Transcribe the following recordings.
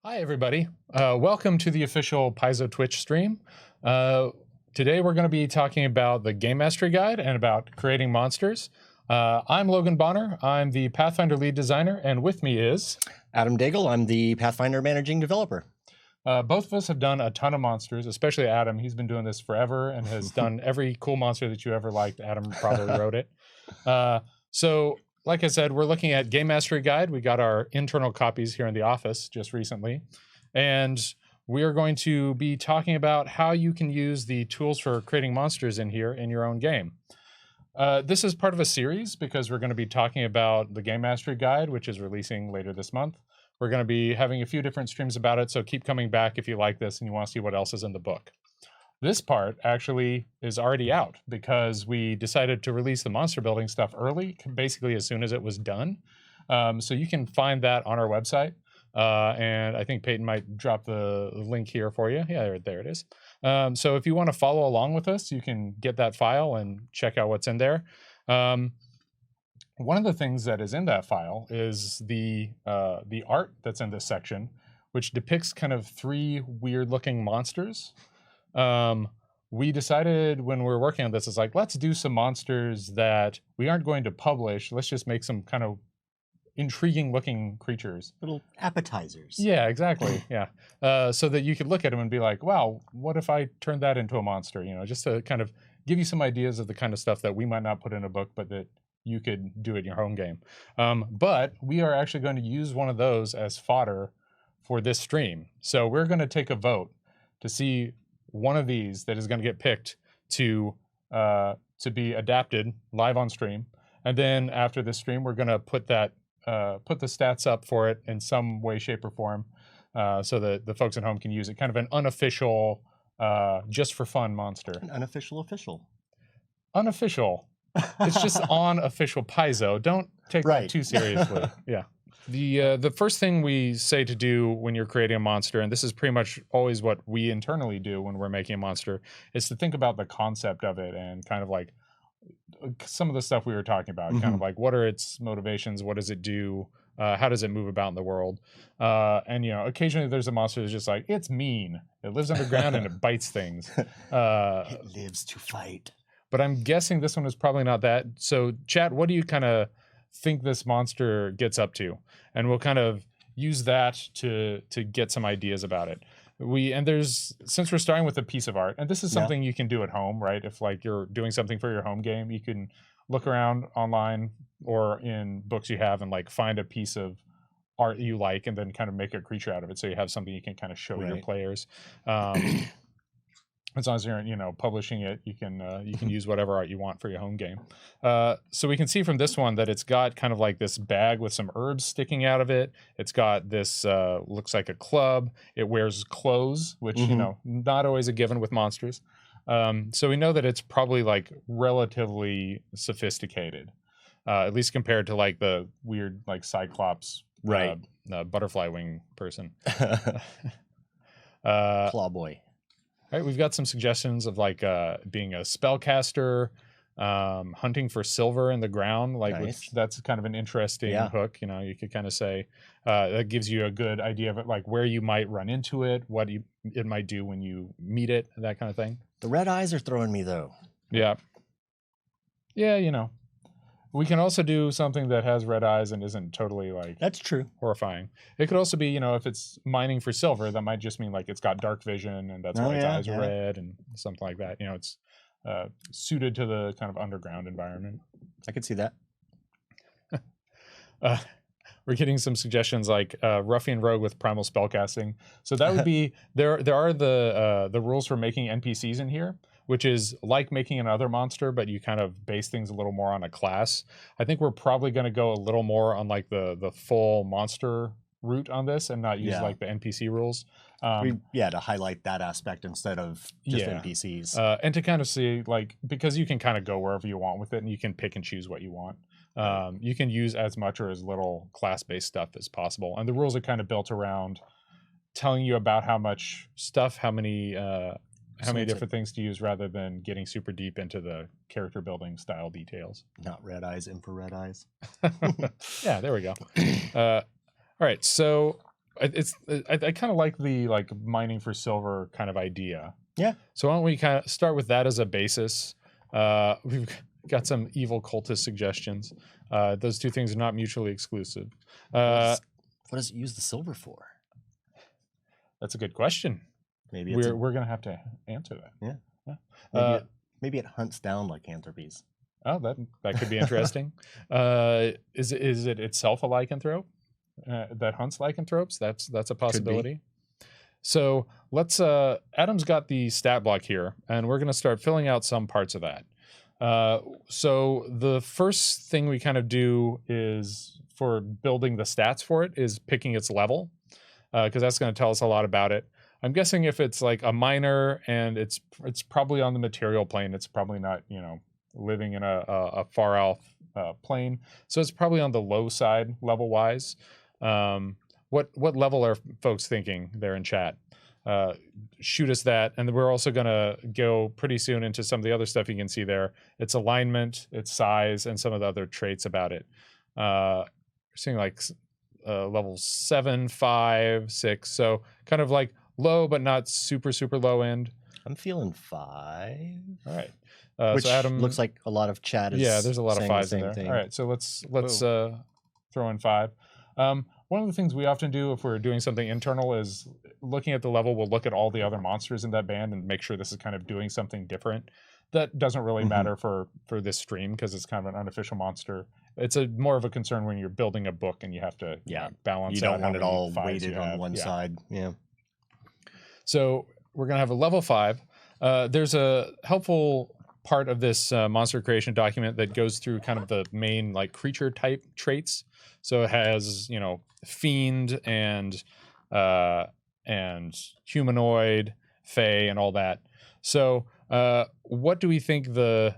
Hi, everybody. Welcome to the official Paizo Twitch stream. Today, we're going to be talking about the Game Mastery Guide and about creating monsters. I'm Logan Bonner. I'm the Pathfinder lead designer, and with me is... Adam Daigle. I'm the Pathfinder managing developer. Both of us have done a ton of monsters, especially Adam. He's been doing this forever and has done every cool monster that you ever liked. Adam probably wrote it. So, like I said, we're looking at Game Mastery Guide. We got our internal copies here in the office just recently. And we are going to be talking about how you can use the tools for creating monsters in here in your own game. This is part of a series because we're going to be talking about the Game Mastery Guide, which is releasing later this month. We're going to be having a few different streams about it, so keep coming back if you like this and you want to see what else is in the book. This part actually is already out because we decided to release the monster building stuff early, basically as soon as it was done. So you can find that on our website. And I think Peyton might drop the link here for you. Yeah, there it is. So if you want to follow along with us, you can get that file and check out what's in there. One of the things that is in that file is the art that's in this section, which depicts kind of three weird-looking monsters. We decided when we were working on this, it's like, let's do some monsters that we aren't going to publish. Let's just make some kind of intriguing-looking creatures. Little appetizers. Yeah, exactly. Yeah. So that you could look at them and be like, wow, what if I turned that into a monster? You know, just to kind of give you some ideas of the kind of stuff that we might not put in a book, but that you could do in your home game. But we are actually going to use one of those as fodder for this stream. So we're going to take a vote to see one of these that is going to get picked to be adapted live on stream. And then after this stream, we're going to put the stats up for it in some way, shape, or form so that the folks at home can use it. Kind of an unofficial, just for fun monster. An unofficial official. Unofficial. It's just on official Paizo. Don't take that too seriously. Yeah. The first thing we say to do when you're creating a monster, and this is pretty much always what we internally do when we're making a monster, is to think about the concept of it and kind of like some of the stuff we were talking about. Kind of like, what are its motivations? What does it do? How does it move about in the world? And, you know, occasionally there's a monster that's just like, it's mean. It lives underground and it bites things. It lives to fight. But I'm guessing this one is probably not that. So, chat, what do you kind of think this monster gets up to? And we'll kind of use that to get some ideas about it. Since we're starting with a piece of art, and this is something you can do at home, right? If like you're doing something for your home game, you can look around online or in books you have and like find a piece of art you like and then kind of make a creature out of it. So you have something you can kind of show your players. As long as you're, you know, publishing it, you can use whatever art you want for your home game. So we can see from this one that it's got kind of like this bag with some herbs sticking out of it. It's got this looks like a club. It wears clothes, which you know, not always a given with monsters. So we know that it's probably like relatively sophisticated, at least compared to like the weird like Cyclops, butterfly wing person. Claw boy. All right, we've got some suggestions of like being a spellcaster, hunting for silver in the ground. Like that's kind of an interesting hook. You know, you could kind of say that gives you a good idea of it, like where you might run into it, what it might do when you meet it, that kind of thing. The red eyes are throwing me though. Yeah. Yeah, you know. We can also do something that has red eyes and isn't totally like that's true horrifying. It could also be, you know, if it's mining for silver, that might just mean like it's got dark vision and that's why its eyes are red and something like that. You know, it's suited to the kind of underground environment. I could see that. We're getting some suggestions like ruffian rogue with primal spellcasting. So that would be there are the rules for making NPCs in here, which is like making another monster, but you kind of base things a little more on a class. I think we're probably going to go a little more on like the full monster route on this and not use like the NPC rules. To highlight that aspect instead of just NPCs. And to kind of see like, because you can kind of go wherever you want with it and you can pick and choose what you want. You can use as much or as little class-based stuff as possible. And the rules are kind of built around telling you about how much stuff, how many different things to use rather than getting super deep into the character building style details. Not red eyes, infrared eyes. Yeah, there we go. All right, so I kind of like the mining for silver kind of idea. Yeah. So why don't we kind of start with that as a basis? We've got some evil cultist suggestions. Those two things are not mutually exclusive. What does it use the silver for? That's a good question. Maybe we're gonna have to answer that. Yeah. Maybe it hunts down lycanthropes. Oh, that could be interesting. Is it itself a lycanthrope that hunts lycanthropes? That's a possibility. So let's. Adam's got the stat block here, and we're going to start filling out some parts of that. So the first thing we kind of do is for building the stats for it is picking its level, because that's going to tell us a lot about it. I'm guessing if it's like a minor and it's probably on the material plane, it's probably not living in a far off plane, so it's probably on the low side level wise. What level are folks thinking there in chat? Shoot us that, and we're also going to go pretty soon into some of the other stuff you can see there. Its alignment, its size, and some of the other traits about it. We're seeing like level 7, 5, 6, so kind of like low but not super low end. I'm feeling 5. All right. Which so Adam, looks like a lot of chat is there's a lot of 5s in there. thing. All right, so let's throw in 5. One of the things we often do if we're doing something internal is looking at the level, we'll look at all the other monsters in that band and make sure this is kind of doing something different. That doesn't really matter for this stream because it's kind of an unofficial monster. It's more of a concern when you're building a book and you have to balance. You don't want it all weighted on one side. Yeah. So we're going to have a level 5. There's a helpful part of this monster creation document that goes through kind of the main creature type traits. So it has, fiend and humanoid, fey, and all that. So what do we think the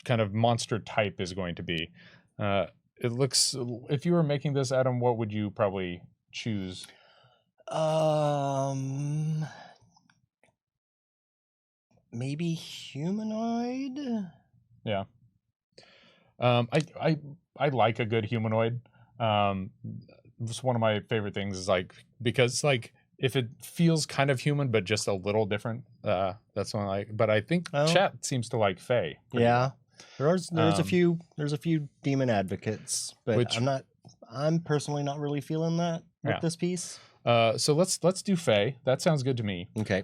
kind of monster type is going to be? It looks, if you were making this, Adam, what would you probably choose? Maybe humanoid. Yeah. I like a good humanoid. It's one of my favorite things is because if it feels kind of human but just a little different, that's one I like. But I think chat seems to like fey. Yeah. There's a few demon advocates, but I'm personally not really feeling that with this piece. So let's do fey. That sounds good to me. Okay.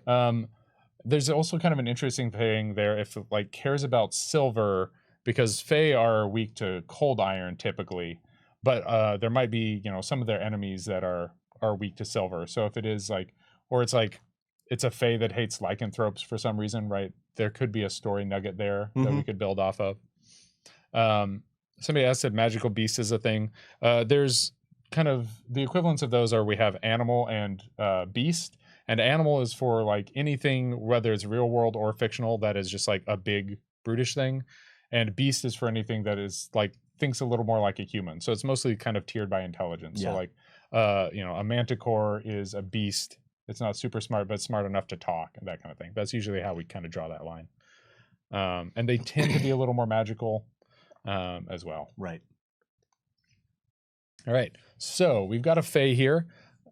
There's also kind of an interesting thing there if it cares about silver, because fey are weak to cold iron typically, but there might be some of their enemies that are weak to silver. So if it is it's a fey that hates lycanthropes for some reason, right? There could be a story nugget there that we could build off of. Somebody asked if magical beast is a thing. There's kind of the equivalents of those are we have animal and beast. And animal is for anything, whether it's real world or fictional, that is just a big brutish thing. And beast is for anything that is thinks a little more like a human. So it's mostly kind of tiered by intelligence. Yeah. So a manticore is a beast. It's not super smart, but smart enough to talk and that kind of thing. That's usually how we kind of draw that line. And they tend to be a little more magical as well. Right. All right. So we've got a fey here.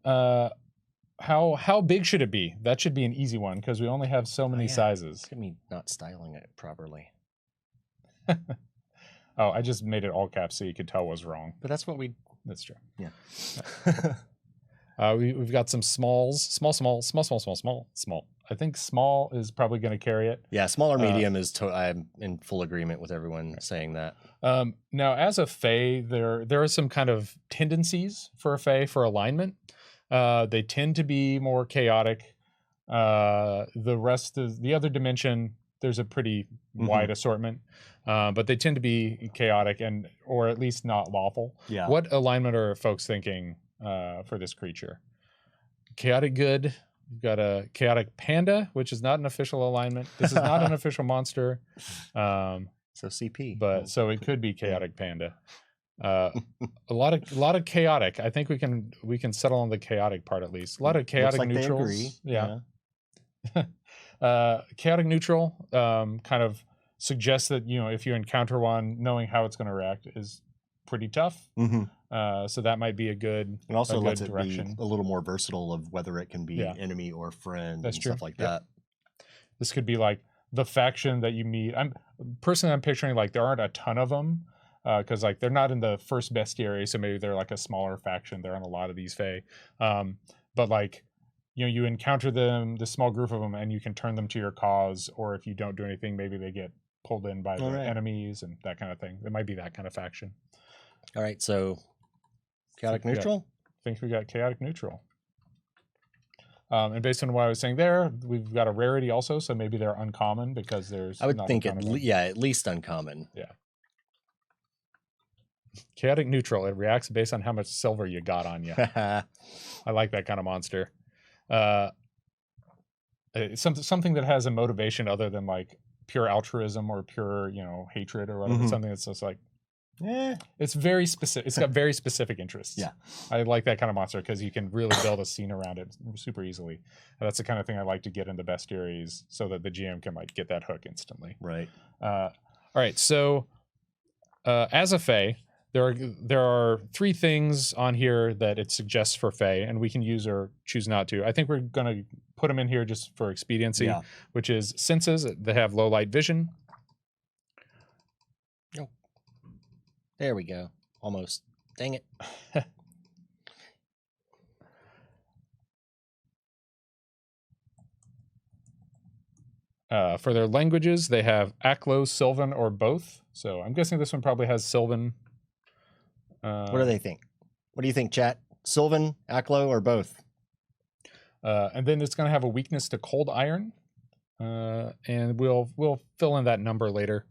How big should it be? That should be an easy one because we only have so many sizes. Look at me not styling it properly. Oh, I just made it all caps so you could tell was wrong. But that's what we... That's true. Yeah. We've got some smalls. Small. I think small is probably going to carry it. Yeah, small or medium is... I'm in full agreement with everyone saying that. Now, as a fey, there are some kind of tendencies for a fey for alignment. They tend to be more chaotic. The rest of the other dimension, there's a pretty wide assortment, but they tend to be chaotic or at least not lawful. Yeah. What alignment are folks thinking for this creature? Chaotic good. You've got a chaotic panda, which is not an official alignment. This is not an official monster. So CP. But so it could be chaotic panda. A lot of chaotic. I think we can settle on the chaotic part at least. A lot of chaotic neutrals. Yeah. Chaotic neutral kind of suggests that if you encounter one, knowing how it's going to react is pretty tough. So that might be a good and also lets it direction. be a little more versatile of whether it can be enemy or friend and stuff like that. This could be like the faction that you meet. I'm picturing like there aren't a ton of them because like they're not in the first bestiary, so maybe they're like a smaller faction. They're on a lot of these Fae, but like you encounter them, this small group of them, and you can turn them to your cause. Or if you don't do anything, maybe they get pulled in by the enemies and that kind of thing. It might be that kind of faction. All right, so chaotic neutral. I think we got chaotic neutral. And based on what I was saying there, we've got a rarity also, so maybe they're uncommon because there's. I would think at least uncommon. Yeah. Chaotic neutral. It reacts based on how much silver you got on you. I like that kind of monster. It's something that has a motivation other than like pure altruism or pure hatred or whatever. Something that's just like. It's very specific. It's got very specific interests. Yeah, I like that kind of monster because you can really build a scene around it super easily. And that's the kind of thing I like to get in the bestiaries so that the GM can like get that hook instantly. Right. All right. So as a Fae, there are 3 things on here that it suggests for Fae, and we can use or choose not to. I think we're going to put them in here just for expediency, which is senses. They have low light vision. There we go. Almost. Dang it. For their languages, they have Aklo, Sylvan, or both. So I'm guessing this one probably has Sylvan. What do they think? What do you think, chat? Sylvan, Aklo, or both? And then it's going to have a weakness to cold iron. And we'll fill in that number later.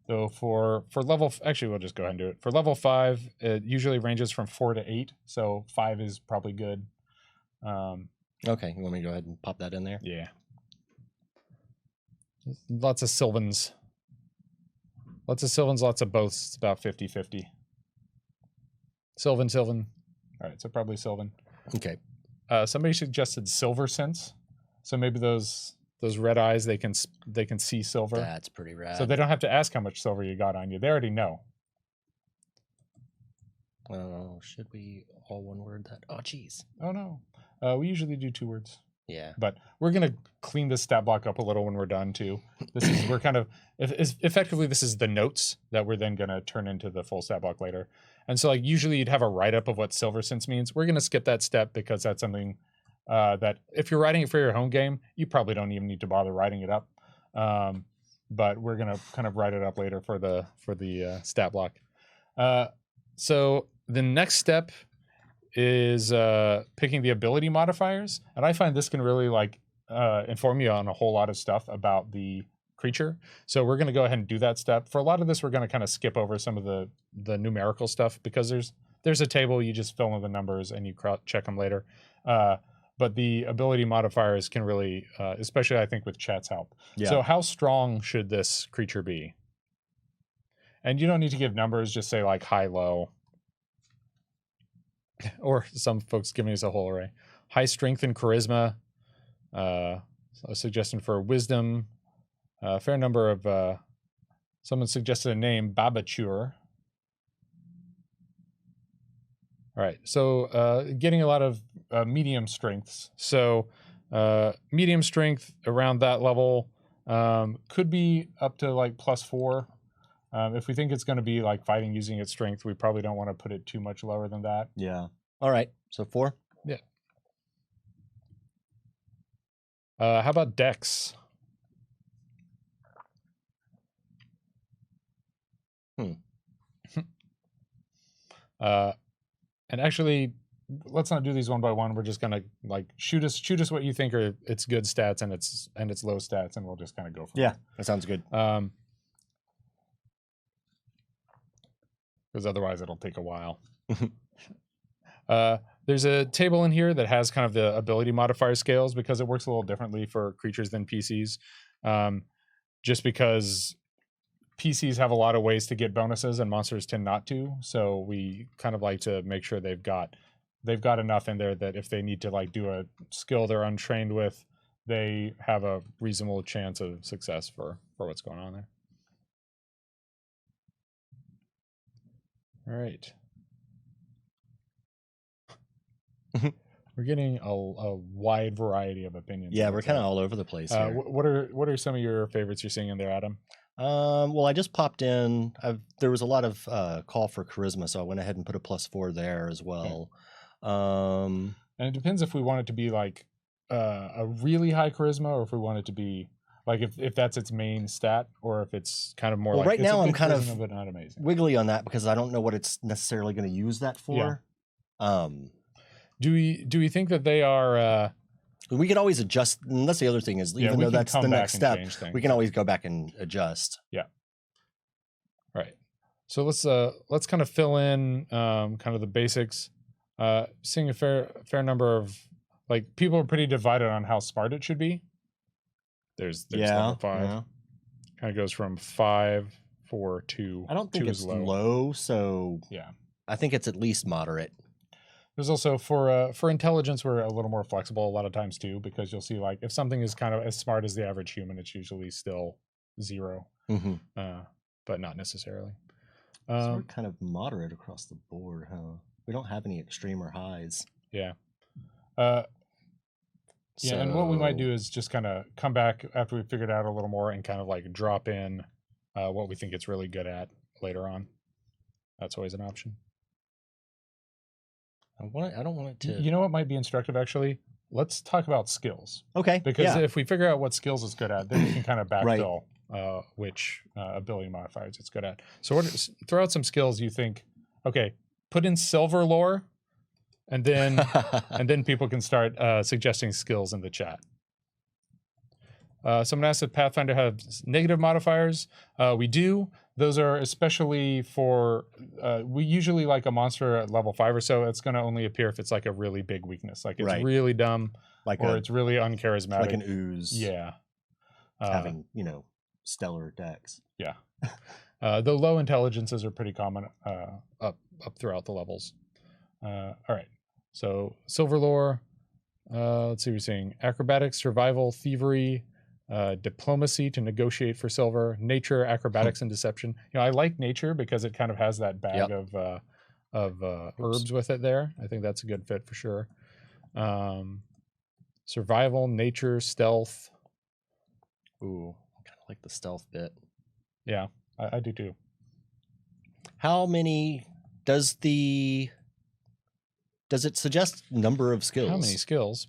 So for level, actually, we'll just go ahead and do it. For level 5, it usually ranges from 4 to 8. So 5 is probably good. Okay, you want me to go ahead and pop that in there? Yeah. Lots of Sylvans. Lots of boths. It's about 50-50. Sylvan. All right, so probably Sylvan. Okay. Somebody suggested Silver Sense. So maybe those red eyes, they can see silver. That's pretty rad. So they don't have to ask how much silver you got on you. They already know. Oh, should we all one word that? Oh, geez. Oh, no. We usually do 2 words. Yeah. But we're going to clean this stat block up a little when we're done, too. We're kind of, effectively, this is the notes that we're then going to turn into the full stat block later. And so, like, usually you'd have a write-up of what Silver Sense means. We're going to skip that step because that's something that if you're writing it for your home game, you probably don't even need to bother writing it up. But we're going to kind of write it up later for the stat block. So the next step is picking the ability modifiers. And I find this can really like inform you on a whole lot of stuff about the creature. So we're going to go ahead and do that step. For a lot of this, we're going to kind of skip over some of the numerical stuff because there's a table, you just fill in the numbers and you check them later. But the ability modifiers can really, especially I think with chat's help. Yeah. So how strong should this creature be? And you don't need to give numbers, just say like high, low. Or some folks giving us a whole array. High strength and charisma. A suggestion for wisdom. A fair number of, someone suggested a name, Babature. All right, so getting a lot of medium strengths. So medium strength around that level could be up to like +4. If we think it's going to be like fighting using its strength, we probably don't want to put it too much lower than that. Yeah. All right, so 4? Yeah. How about Dex? And actually, let's not do these one by one. We're just gonna like shoot us what you think are its good stats and its low stats, and we'll just kind of go from there. That sounds good. Because otherwise it'll take a while. There's a table in here that has kind of the ability modifier scales because it works a little differently for creatures than PCs. Just because PCs have a lot of ways to get bonuses and monsters tend not to. So we kind of like to make sure they've got enough in there that if they need to like do a skill they're untrained with, they have a reasonable chance of success for what's going on there. All right. We're getting a wide variety of opinions. Yeah, we're kind of all over the place here. What are some of your favorites you're seeing in there, Adam? Well, I just popped in. There was a lot of call for charisma, so I went ahead and put a +4 there as well. Okay. And it depends if we want it to be like a really high charisma, or if we want it to be like if that's its main stat, or if it's kind of more. Well, like, right now I'm kind of but not amazing. Wiggly on that because I don't know what it's necessarily going to use that for. Yeah. Do we think that they are? We could always adjust. And that's the other thing is, even though that's the next step, we can always go back and adjust. Yeah. Right. So let's kind of fill in kind of the basics. Seeing a fair number of, like, people are pretty divided on how smart it should be. There's level 5. Yeah. Kind of goes from 5, 4, 2. I don't think it's low, so yeah. I think it's at least moderate. There's also for intelligence, we're a little more flexible a lot of times too, because you'll see, like, if something is kind of as smart as the average human, it's usually still 0, but not necessarily. So we're kind of moderate across the board, huh? We don't have any extreme or highs. Yeah. Yeah, and what we might do is just kind of come back after we figured out a little more and kind of like drop in what we think it's really good at later on. That's always an option. I don't want it to... You know what might be instructive, actually? Let's talk about skills. Okay, because if we figure out what skills it's good at, then we can kind of backfill which ability modifiers it's good at. So throw out some skills you think, okay, put in silver lore, and then people can start suggesting skills in the chat. Someone asked if Pathfinder has negative modifiers. We do. Those are especially for, we usually like a monster at level 5 or so. It's going to only appear if it's like a really big weakness, like it's really dumb, or it's really uncharismatic. Like an ooze. Yeah. Having, stellar decks. Yeah. The low intelligences are pretty common up throughout the levels. All right. So silver lore. Let's see what we're seeing. Acrobatics, survival, thievery, diplomacy to negotiate for silver, nature, acrobatics, and deception. I like nature because it kind of has that bag of herbs with it there. I think that's a good fit for sure. Survival, nature, stealth. Ooh, I kind of like the stealth bit. Yeah, I do too. How many does it suggest number of skills? How many skills?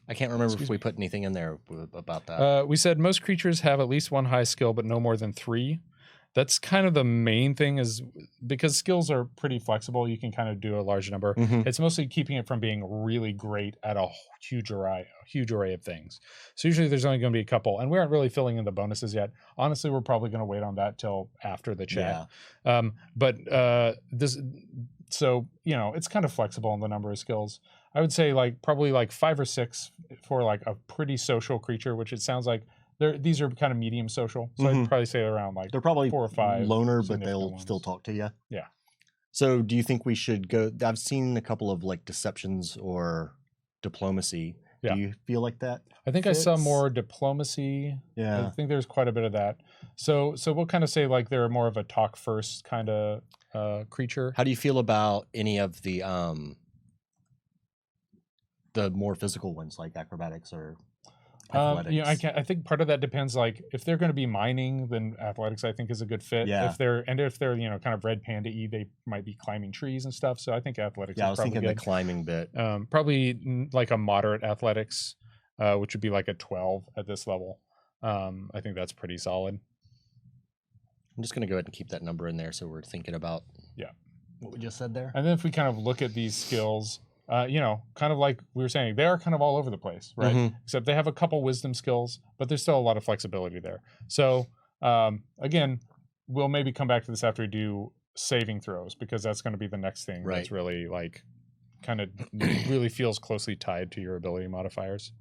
I can't remember if we put anything in there about that. We said most creatures have at least 1 high skill, but no more than 3. That's kind of the main thing, is because skills are pretty flexible. You can kind of do a large number. It's mostly keeping it from being really great at a huge array of things. So usually there's only going to be a couple, and we aren't really filling in the bonuses yet. Honestly, we're probably going to wait on that till after the chat. So it's kind of flexible in the number of skills. I would say probably 5 or 6 for like a pretty social creature, which it sounds like these are kind of medium social. So I'd probably say around they're probably 4 or 5 loner, but they'll still talk to you. Yeah. So do you think we should go? I've seen a couple of deceptions or diplomacy. Yeah. Do you feel like that? I think fits? I saw more diplomacy. Yeah. I think there's quite a bit of that. So we'll kind of say they're more of a talk first kind of creature. How do you feel about any of the more physical ones like acrobatics or athletics? I think part of that depends. If they're going to be mining, then athletics I think is a good fit. Yeah. If they're kind of red panda-y, they might be climbing trees and stuff. So I think athletics. Yeah, I was thinking good. The climbing bit. Probably like a moderate athletics, which would be like a 12 at this level. I think that's pretty solid. I'm just going to go ahead and keep that number in there, so we're thinking about what we just said there. And then if we kind of look at these skills. Kind of like we were saying, they are kind of all over the place, right? Except they have a couple wisdom skills, but there's still a lot of flexibility there. So, again, we'll maybe come back to this after we do saving throws, because that's going to be the next thing that's really kind of really feels closely tied to your ability modifiers.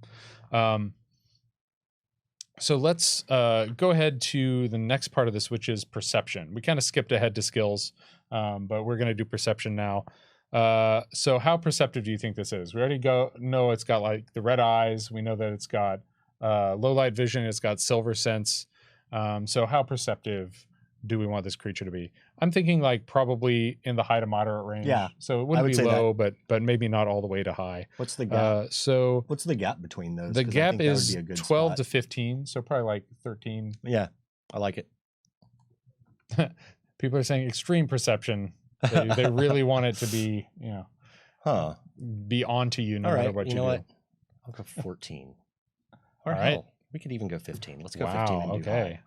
So let's go ahead to the next part of this, which is perception. We kind of skipped ahead to skills, but we're going to do perception now. So how perceptive do you think this is? We already know it's got like the red eyes. We know that it's got low light vision. It's got silver sense. So how perceptive do we want this creature to be? I'm thinking like probably in the high to moderate range. Yeah, So it wouldn't be low, but maybe not all the way to high. What's the gap? So what's the gap between those? The gap is 12 to 15. So probably like 13. Yeah, I like it. People are saying extreme perception. They really want it to be, be on to you no matter what you do. What? I'll go 14. All right. We could even go 15. Let's go 15 and do high.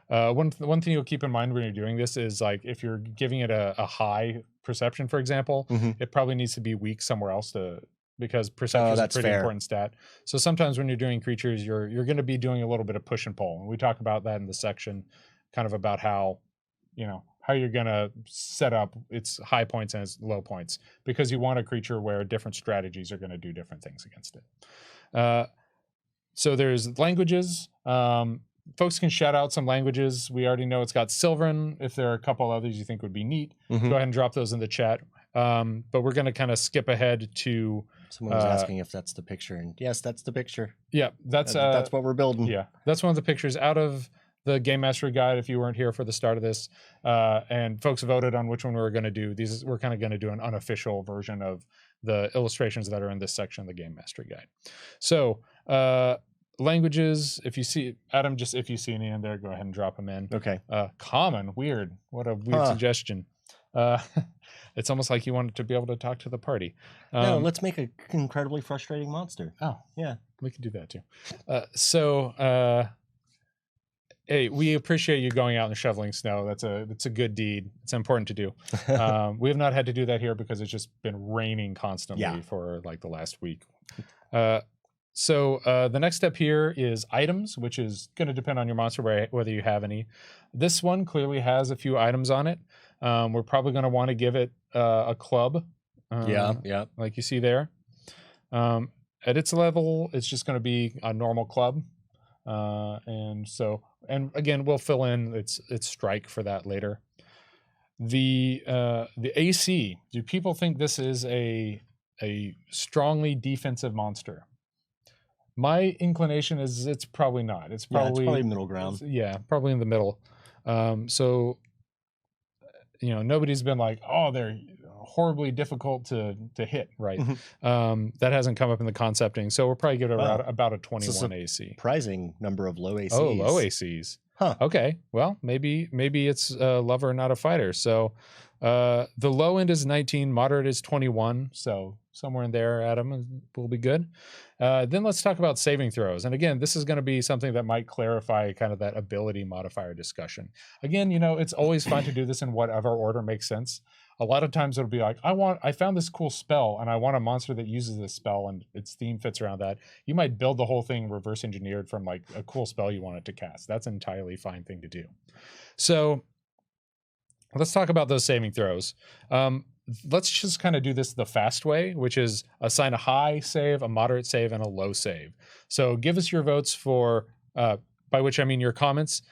One thing you'll keep in mind when you're doing this is like if you're giving it a high perception, for example, it probably needs to be weak somewhere else because perception is a pretty important stat. So sometimes when you're doing creatures, you're going to be doing a little bit of push and pull. And we talk about that in the section, kind of about how you're going to set up its high points and its low points, because you want a creature where different strategies are going to do different things against it. So there's languages. Folks can shout out some languages. We already know it's got Sylvan. If there are a couple others you think would be neat, go ahead and drop those in the chat. But we're going to kind of skip ahead to... Someone was asking if that's the picture. And yes, that's the picture. Yeah, that's what we're building. Yeah, that's one of the pictures out of the Game Mastery guide, if you weren't here for the start of this. And folks voted on which one we were going to do. We're kind of going to do an unofficial version of the illustrations that are in this section of the Game Mastery guide. So... languages, if you see Adam, just if you see any in there, go ahead and drop them in. Okay. Common, weird. What a weird suggestion. It's almost like you wanted to be able to talk to the party. No, let's make an incredibly frustrating monster. Oh, yeah, we could do that too. Hey, we appreciate you going out and shoveling snow. That's a good deed. It's important to do. We have not had to do that here because it's just been raining constantly for like the last week. So the next step here is items, which is going to depend on your monster, whether you have any. This one clearly has a few items on it. We're probably going to want to give it a club. Like you see there. At its level, it's just going to be a normal club. And again, we'll fill in its strike for that later. The AC, do people think this is a strongly defensive monster? My inclination is it's probably not. It's probably middle ground. Yeah, probably in the middle. So, nobody's been like, oh, they're horribly difficult to hit, right? That hasn't come up in the concepting. So we'll probably give it about a 21 AC. Surprising number of low ACs. Oh, low ACs. Huh. Okay. Well, maybe it's a lover, not a fighter. So the low end is 19, moderate is 21. So somewhere in there, Adam, will be good. Then let's talk about saving throws. And again, this is going to be something that might clarify kind of that ability modifier discussion. Again, it's always fun to do this in whatever order makes sense. A lot of times it'll be like, I found this cool spell and I want a monster that uses this spell and its theme fits around that. You might build the whole thing reverse engineered from like a cool spell you want it to cast. That's an entirely fine thing to do. So let's talk about those saving throws. Let's just kind of do this the fast way, which is assign a high save, a moderate save, and a low save. So give us your votes for, by which I mean your comments.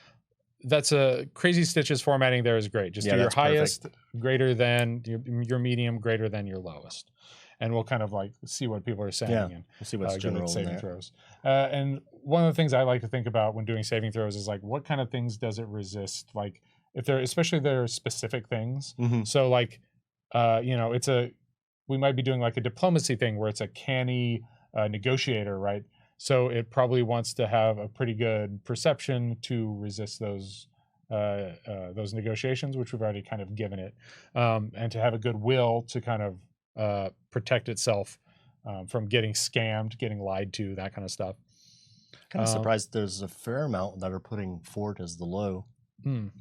That's a Crazy Stitches formatting there is great. Just do your highest greater than your medium greater than your lowest. And we'll kind of like see what people are saying. And we'll see what's general saving throws. And one of the things I like to think about when doing saving throws is like, what kind of things does it resist? Like if especially there are specific things. So like, we might be doing like a diplomacy thing where it's a canny negotiator, right? So it probably wants to have a pretty good perception to resist those negotiations, which we've already kind of given it, and to have a good will to kind of protect itself from getting scammed, getting lied to, that kind of stuff. Kind of surprised there's a fair amount that are putting fort as the low. And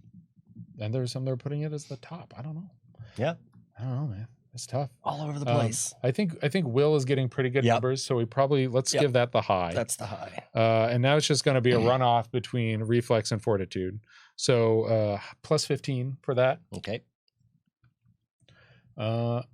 there's some that are putting it as the top. I don't know. Yeah. I don't know, man. It's tough. All over the place. I think will is getting pretty good numbers, so we probably let's give that the high. That's the high. And now it's just going to be a runoff between reflex and fortitude. So plus 15 for that. Okay. And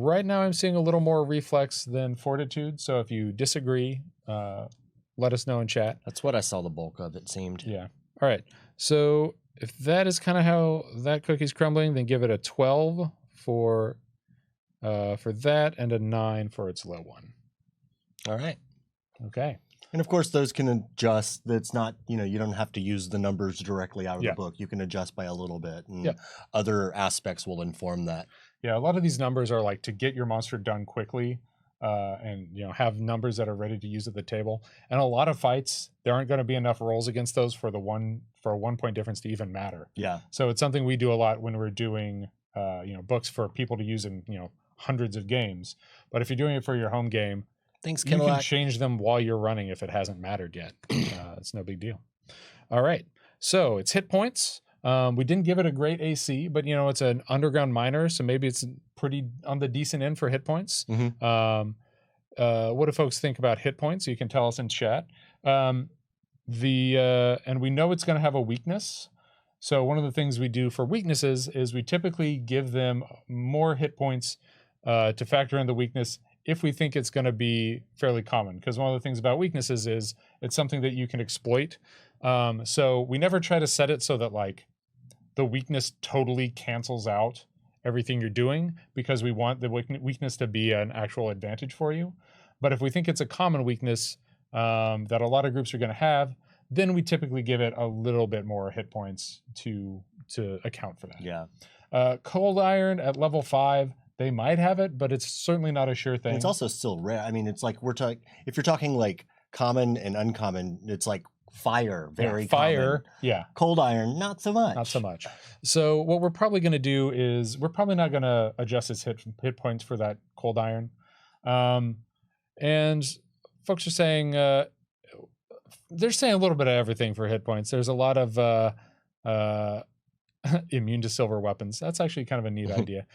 right now I'm seeing a little more reflex than fortitude. So if you disagree, let us know in chat. That's what I saw the bulk of, it seemed. Yeah. All right. So if that is kind of how that cookie's crumbling, then give it a 12 for that, and a 9 for its low one. All right. Okay. And of course, those can adjust. That's not, you don't have to use the numbers directly out of the book. You can adjust by a little bit, and other aspects will inform that. Yeah, a lot of these numbers are like to get your monster done quickly, and have numbers that are ready to use at the table. And a lot of fights, there aren't going to be enough rolls against those for a 1 point difference to even matter. Yeah. So it's something we do a lot when we're doing books for people to use in hundreds of games. But if you're doing it for your home game, you can change them while you're running if it hasn't mattered yet. It's no big deal. All right. So it's hit points. We didn't give it a great AC, but it's an underground miner, so maybe it's pretty on the decent end for hit points. Mm-hmm. What do folks think about hit points? You can tell us in chat. And we know it's going to have a weakness. So one of the things we do for weaknesses is we typically give them more hit points to factor in the weakness if we think it's going to be fairly common. Because one of the things about weaknesses is it's something that you can exploit. So we never try to set it so that like the weakness totally cancels out everything you're doing, because we want the weakness to be an actual advantage for you. But if we think it's a common weakness that a lot of groups are going to have, then we typically give it a little bit more hit points to account for that. Yeah. Cold Iron at level 5, they might have it, but it's certainly not a sure thing. And it's also still rare. I mean, it's like if you're talking like common and uncommon, it's like fire, very fire, common. Yeah. Cold Iron, not so much. Not so much. So what we're probably going to do is we're probably not going to adjust its hit points for that Cold Iron. And folks are saying they're saying a little bit of everything for hit points. There's a lot of immune to silver weapons. That's actually kind of a neat idea.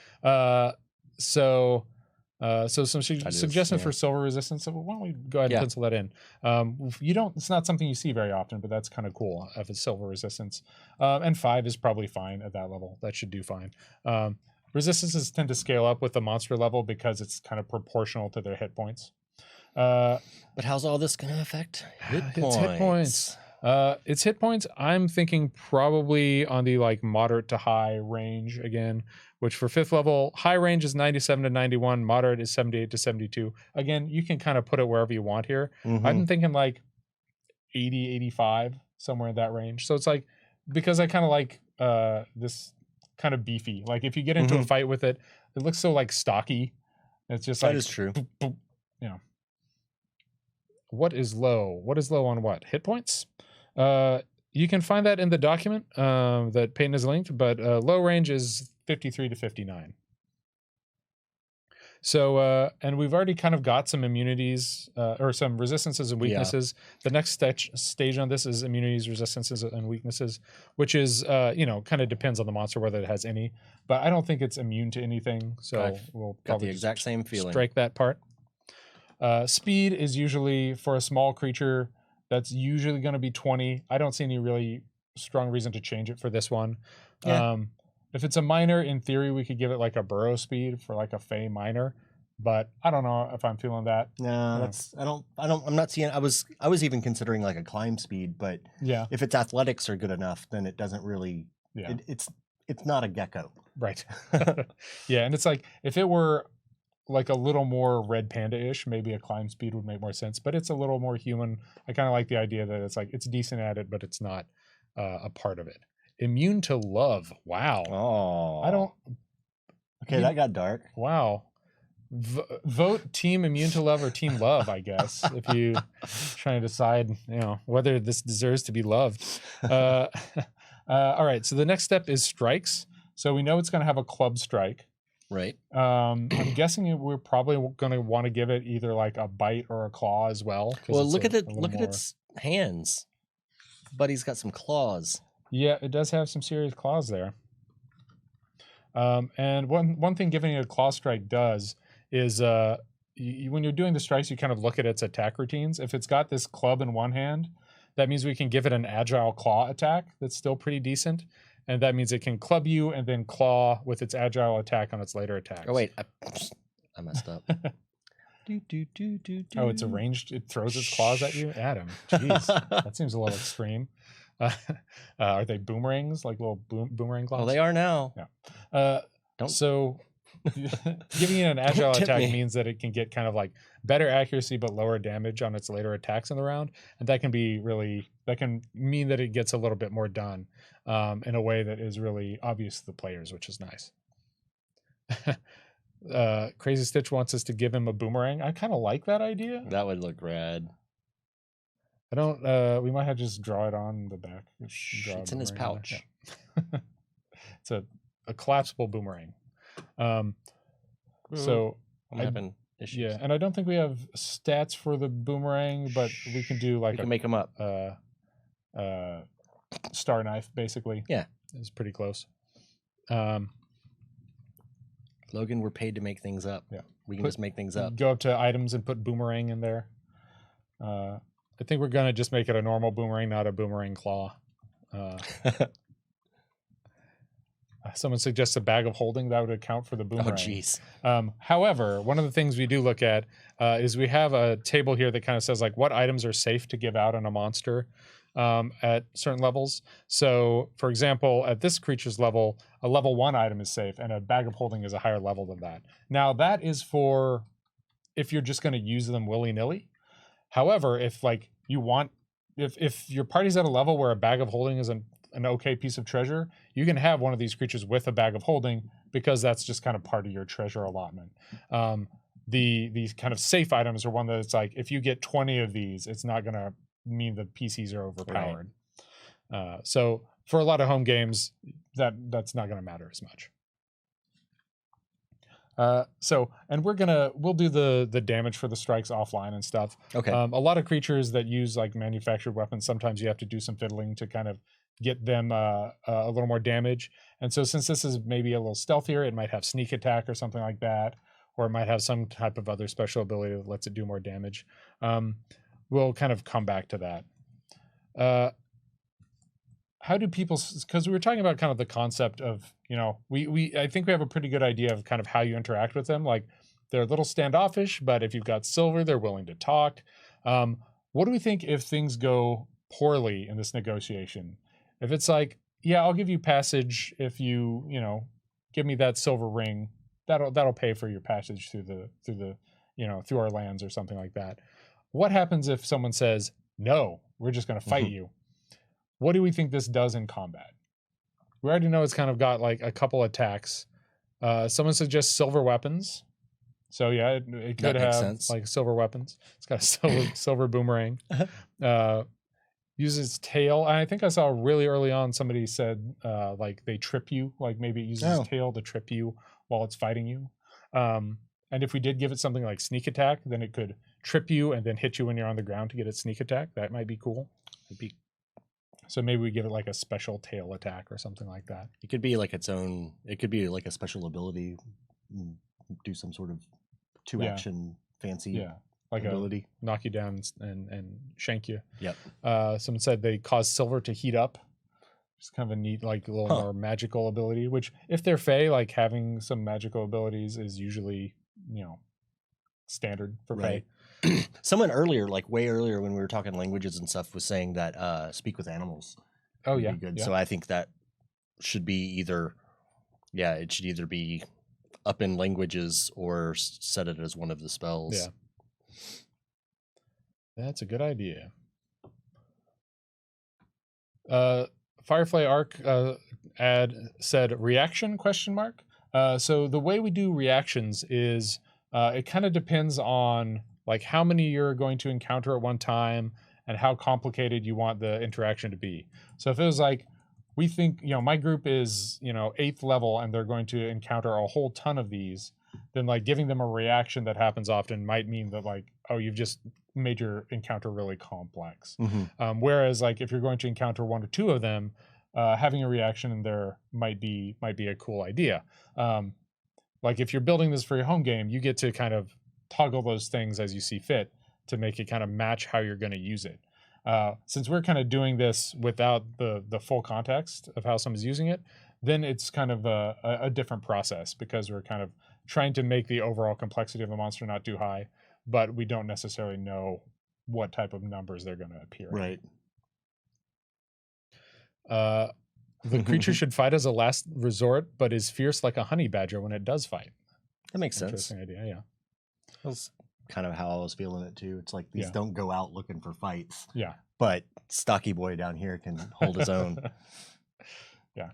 So some suggestions for silver resistance. So why don't we go ahead and pencil that in? It's not something you see very often, but that's kind of cool if it's silver resistance. And 5 is probably fine at that level. That should do fine. Resistances tend to scale up with the monster level because it's kind of proportional to their hit points. But how's all this going to affect hit points? It's hit points. Its hit points, I'm thinking probably on the like moderate to high range again, which for 5th level, high range is 97 to 91, moderate is 78 to 72. Again, you can kind of put it wherever you want here. Mm-hmm. I'm thinking like 80, 85, somewhere in that range. So it's like, because I kind of like this kind of beefy. Like if you get into a fight with it, it looks so like stocky. It's just like, that is true. Boop, boop, What is low? What is low on what? Hit points? You can find that in the document that Peyton has linked, but low range is 53 to 59. So, and we've already kind of got some immunities or some resistances and weaknesses. Yeah. The next stage on this is immunities, resistances, and weaknesses, which is, kind of depends on the monster whether it has any. But I don't think it's immune to anything. So we'll probably the exact same feeling. Strike that part. Speed is usually for a small creature. That's usually going to be 20. I don't see any really strong reason to change it for this one. Yeah. If it's a minor, in theory, we could give it like a burrow speed for like a Fey minor, but I don't know if I'm feeling that. No, I'm not seeing. I was even considering like a climb speed, but if its athletics are good enough, then it doesn't really. Yeah. It's not a gecko. Right. Yeah, and it's like if it were like a little more red panda-ish, maybe a climb speed would make more sense, but it's a little more human. I kind of like the idea that it's like it's decent at it, but it's not a part of it. Immune to love. Wow. Oh. I don't. Okay, that got dark. Wow. Vote team immune to love or team love, I guess, if you trying to decide, whether this deserves to be loved. All right. So the next step is strikes. So we know it's going to have a club strike. Right. I'm guessing we're probably going to want to give it either like a bite or a claw as well. Well, look at its hands. Buddy's got some claws. Yeah, it does have some serious claws there. And one thing giving it a claw strike does is when you're doing the strikes, you kind of look at its attack routines. If it's got this club in one hand, that means we can give it an agile claw attack that's still pretty decent. And that means it can club you and then claw with its agile attack on its later attacks. Oh, wait. I messed up. Oh, it's arranged. It throws its claws at you? Adam, jeez. That seems a little extreme. Are they boomerangs, like little boomerang claws? Well, they are now. Yeah. So giving it an agile attack means that it can get kind of like better accuracy but lower damage on its later attacks in the round, and that can mean that it gets a little bit more done in a way that is really obvious to the players, which is nice. Crazy Stitch wants us to give him a boomerang. I kind of like that idea. That would look rad. I don't. We might have to just draw it on the back. It's in his pouch. Yeah. It's a collapsible boomerang. So I'm having issues. Yeah, and I don't think we have stats for the boomerang, but we can do like we can make them up. Star knife, basically. Yeah, it's pretty close. Logan, we're paid to make things up. Yeah, we can just make things up. Go up to items and put boomerang in there. I think we're gonna just make it a normal boomerang, not a boomerang claw. Someone suggests a bag of holding. That would account for the boomerang. Oh, jeez. However, one of the things we do look at is we have a table here that kind of says like what items are safe to give out on a monster at certain levels. So, for example, at this creature's level, a level 1 item is safe, and a bag of holding is a higher level than that. Now, that is for if you're just going to use them willy-nilly. However, if like you want, if your party's at a level where a bag of holding is an okay piece of treasure, you can have one of these creatures with a bag of holding because that's just kind of part of your treasure allotment. These kind of safe items are one that it's like if you get 20 of these, it's not going to mean the PCs are overpowered. Right. So for a lot of home games, that's not going to matter as much. And we'll do the damage for the strikes offline and stuff. Okay. A lot of creatures that use like manufactured weapons, sometimes you have to do some fiddling to kind of get them a little more damage. And so since this is maybe a little stealthier, it might have sneak attack or something like that, or it might have some type of other special ability that lets it do more damage. We'll kind of come back to that. How do people, because we were talking about kind of the concept of, I think we have a pretty good idea of kind of how you interact with them. Like they're a little standoffish, but if you've got silver, they're willing to talk. What do we think if things go poorly in this negotiation? If it's like, yeah, I'll give you passage if you, give me that silver ring, that'll pay for your passage through our lands or something like that. What happens if someone says, no, we're just going to fight you? What do we think this does in combat? We already know it's kind of got like a couple attacks. Someone suggests silver weapons. So yeah, it could have sense. Like silver weapons. It's got a silver boomerang. Uses tail. I think I saw really early on somebody said like they trip you. Like maybe it uses tail to trip you while it's fighting you. And if we did give it something like sneak attack, then it could trip you and then hit you when you're on the ground to get its sneak attack. That might be cool. So maybe we give it like a special tail attack or something like that. It could be like its own. It could be like a special ability. Do some sort of 2-action fancy like ability. Knock you down and shank you. Yep. Someone said they cause silver to heat up. Just kind of a neat, like a little more magical ability, which if they're Fae, like having some magical abilities is usually, standard for Fae. Someone earlier, like way earlier when we were talking languages and stuff, was saying that speak with animals. Oh, yeah. Be good. Yeah. So I think that should be either be up in languages or set it as one of the spells. Yeah. That's a good idea. Firefly Arc ad said reaction ? So the way we do reactions is it kind of depends on like how many you're going to encounter at one time and how complicated you want the interaction to be. So if it was like, we think, my group is, 8th level and they're going to encounter a whole ton of these, then like giving them a reaction that happens often might mean that like, oh, you've just made your encounter really complex. Whereas like if you're going to encounter 1 or 2 of them, having a reaction in there might be a cool idea. Like if you're building this for your home game, you get to kind of toggle those things as you see fit to make it kind of match how you're going to use it. Since we're kind of doing this without the full context of how someone's using it, then it's kind of a different process because we're kind of trying to make the overall complexity of the monster not too high, but we don't necessarily know what type of numbers they're going to appear. Right. The creature should fight as a last resort, but is fierce like a honey badger when it does fight. That makes sense. Interesting idea, yeah. That's kind of how I was feeling it too. It's like these don't go out looking for fights. Yeah. But Stocky Boy down here can hold his own. Yeah.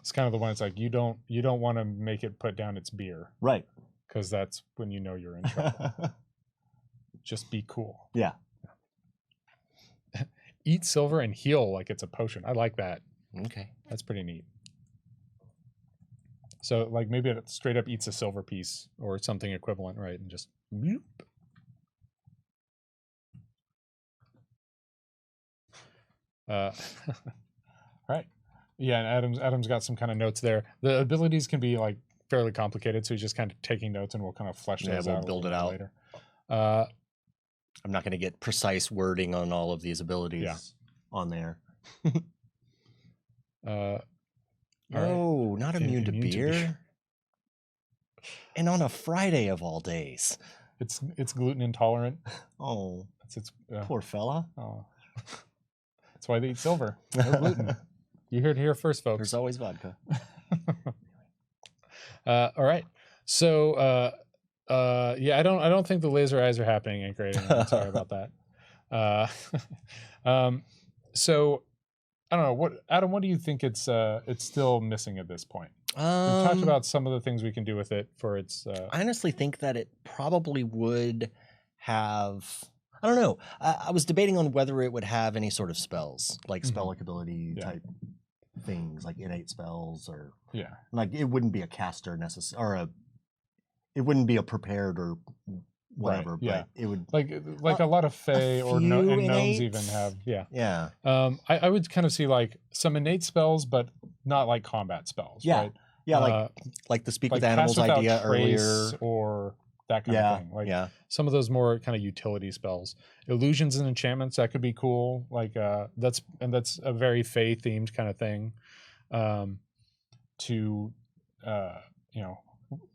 It's kind of the one. It's like you don't want to make it put down its beer, right? Because that's when you know you're in trouble. Just be cool. Yeah. Eat silver and heal like it's a potion. I like that. Okay, that's pretty neat. So like maybe it straight up eats a silver piece or something equivalent, right? And just whoop. Right. Yeah, and Adam's got some kind of notes there. The abilities can be like fairly complicated, so he's just kind of taking notes, and we'll kind of flesh those out. We'll build it out later. I'm not going to get precise wording on all of these abilities on there. Right. Not immune to beer. And on a Friday of all days. It's gluten intolerant. Oh, poor fella. Oh, that's why they eat silver. No gluten. You heard it here first, folks. There's always vodka. All right. So, yeah, I don't think the laser eyes are happening in grading. I'm sorry about that. So, I don't know. Adam? What do you think it's still missing at this point? We've talked about some of the things we can do with it for its. I honestly think that it probably would have. I don't know. I was debating on whether it would have any sort of spells, like spell-like ability type things, like innate spells, or like it wouldn't be a caster or it wouldn't be a prepared or whatever. Right, but it would like a lot of Fae or and gnomes even have. Yeah. I would kind of see like some innate spells, but not like combat spells. Yeah. Right? Yeah. Like the speak with animals idea earlier, or that kind of thing. Like some of those more kind of utility spells, illusions and enchantments, that could be cool. Like that's a very Fae themed kind of thing.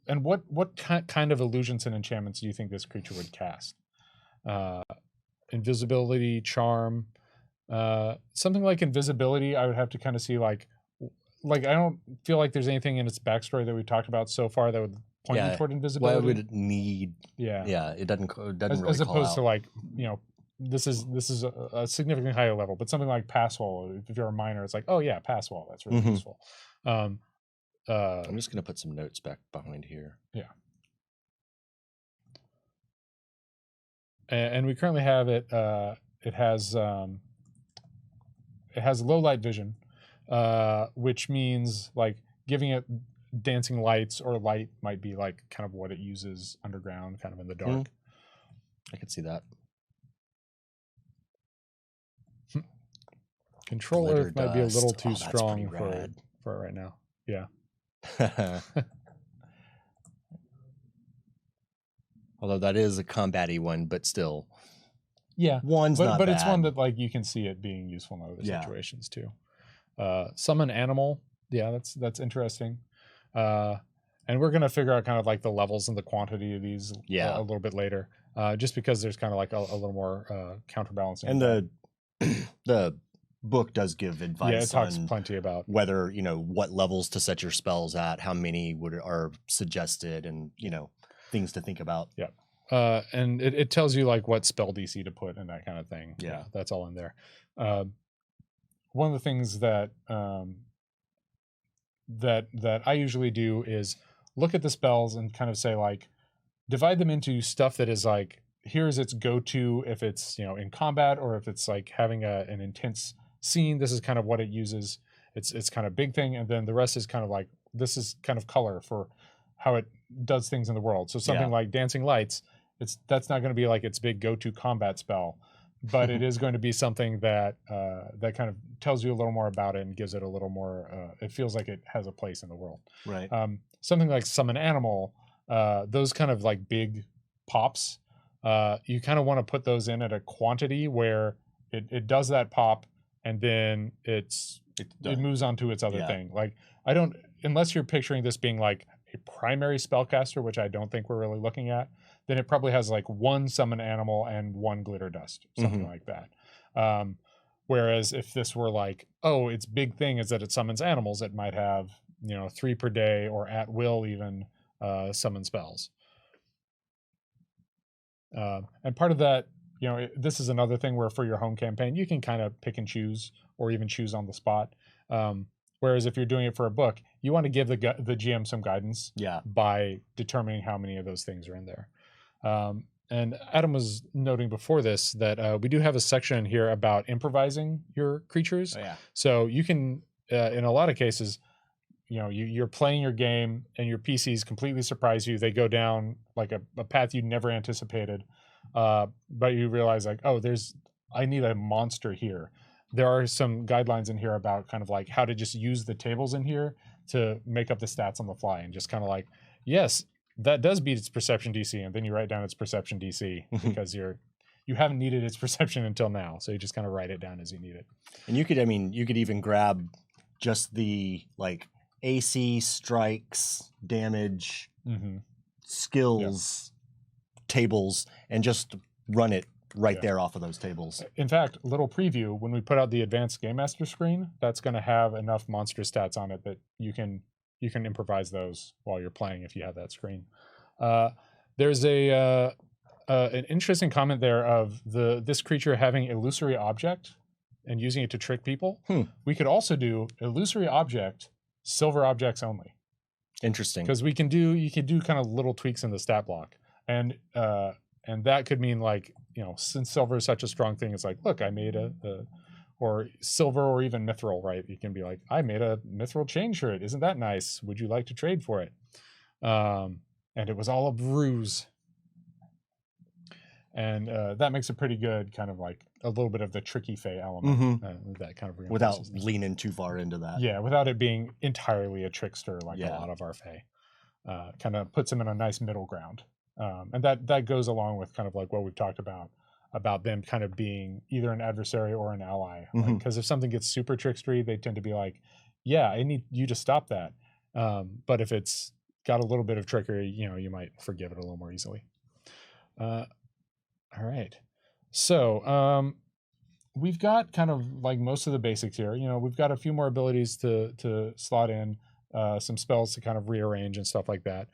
And what kind of illusions and enchantments do you think this creature would cast? Invisibility, charm, something like invisibility. I would have to kind of see like I don't feel like there's anything in its backstory that we talked about so far that would point you toward invisibility. Well, would it need? Yeah, it doesn't really as opposed call to like this is a significantly higher level, but something like pass wall. If you're a miner, it's like, oh yeah, pass wall. That's really useful. I'm just gonna put some notes back behind here. Yeah. And we currently have it. It has low light vision, which means like giving it dancing lights or light might be like kind of what it uses underground, kind of in the dark. I could see that. Control Earth might be a little too strong for it right now. Yeah. Although that is a combat-y one, but still. Yeah. One's not but bad. It's one that like you can see it being useful in other situations too. Summon animal. Yeah, that's interesting. And we're gonna figure out kind of like the levels and the quantity of these a little bit later. Just because there's kind of like a little more counterbalancing. And the book does give advice. Yeah, it talks plenty about whether what levels to set your spells at, how many are suggested, and things to think about. Yeah, and it tells you like what spell DC to put and that kind of thing. Yeah, that's all in there. One of the things that that I usually do is look at the spells and kind of say like divide them into stuff that is like here's its go-to if it's in combat or if it's like having an intense scene. This is kind of what it uses. It's kind of big thing, and then the rest is kind of like this is kind of color for how it does things in the world. So something like dancing lights, that's not going to be like its big go-to combat spell, but it is going to be something that that kind of tells you a little more about it and gives it a little more. It feels like it has a place in the world. Right. Something like summon animal, those kind of like big pops. You kind of want to put those in at a quantity where it does that pop and then it moves on to its other thing. Like unless you're picturing this being like a primary spellcaster, which I don't think we're really looking at, then it probably has like one summon animal and one glitter dust, something like that. Whereas if this were like, oh, its big thing is that it summons animals, it might have 3 per day or at will even summon spells. And part of that, this is another thing where for your home campaign, you can kind of pick and choose or even choose on the spot. Whereas if you're doing it for a book, you want to give the GM some guidance by determining how many of those things are in there. And Adam was noting before this that we do have a section here about improvising your creatures. Oh, yeah. So you can, in a lot of cases, you're playing your game and your PCs completely surprise you. They go down like a path you never anticipated, but you realize like, oh, I need a monster here. There are some guidelines in here about kind of like how to just use the tables in here to make up the stats on the fly and just kind of like, yes, that does beat its perception DC, and then you write down its perception DC because you haven't needed its perception until now, so you just kind of write it down as you need it. And you could even grab just the like AC, strikes, damage, skills tables and just run it right there off of those tables. In fact, little preview, when we put out the advanced Game Master screen, that's going to have enough monster stats on it that you can improvise those while you're playing if you have that screen. There's an interesting comment there of this creature having illusory object and using it to trick people. We could also do illusory object, silver objects only. Interesting. Because you can do kind of little tweaks in the stat block. And that could mean like, since silver is such a strong thing, it's like, look, I made or silver or even mithril, right? You can be like, I made a mithril chain shirt. Isn't that nice? Would you like to trade for it? And it was all a ruse. And that makes it pretty good, kind of like a little bit of the tricky fey element. That kind of without leaning too far into that. Yeah, without it being entirely a trickster like a lot of our fey. Kind of puts them in a nice middle ground. And that goes along with kind of like what we've talked about them kind of being either an adversary or an ally. Because if something gets super trickstery, they tend to be like, yeah, I need you to stop that. But if it's got a little bit of trickery, you might forgive it a little more easily. All right. So we've got kind of like most of the basics here. We've got a few more abilities to slot in, some spells to kind of rearrange and stuff like that.